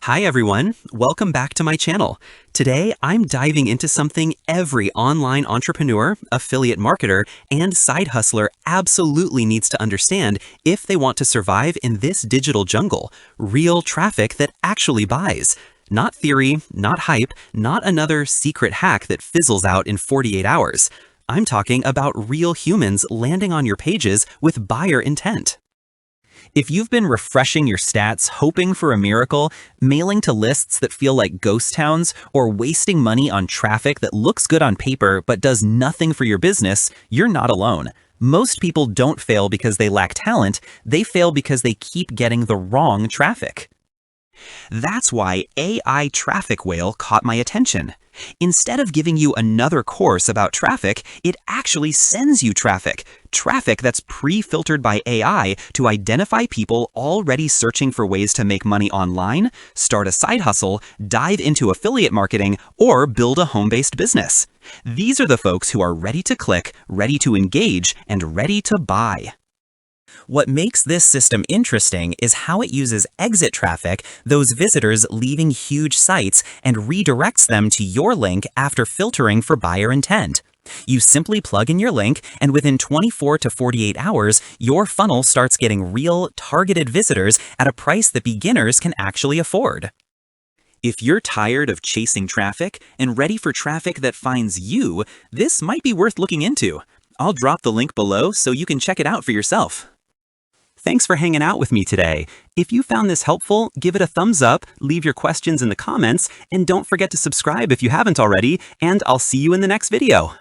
Hi everyone, welcome back to my channel. Today, I'm diving into something every online entrepreneur, affiliate marketer, and side hustler absolutely needs to understand if they want to survive in this digital jungle. Real traffic that actually buys. Not theory, not hype, not another secret hack that fizzles out in 48 hours. I'm talking about real humans landing on your pages with buyer intent. If you've been refreshing your stats, hoping for a miracle, mailing to lists that feel like ghost towns, or wasting money on traffic that looks good on paper but does nothing for your business, you're not alone. Most people don't fail because they lack talent, they fail because they keep getting the wrong traffic. That's why AI Traffic Whale caught my attention. Instead of giving you another course about traffic, it actually sends you traffic. Traffic that's pre-filtered by AI to identify people already searching for ways to make money online, start a side hustle, dive into affiliate marketing, or build a home-based business. These are the folks who are ready to click, ready to engage, and ready to buy. What makes this system interesting is how it uses exit traffic, those visitors leaving huge sites, and redirects them to your link after filtering for buyer intent. You simply plug in your link, and within 24 to 48 hours, your funnel starts getting real, targeted visitors at a price that beginners can actually afford. If you're tired of chasing traffic and ready for traffic that finds you, this might be worth looking into. I'll drop the link below so you can check it out for yourself. Thanks for hanging out with me today. If you found this helpful, give it a thumbs up, leave your questions in the comments, and don't forget to subscribe if you haven't already, and I'll see you in the next video.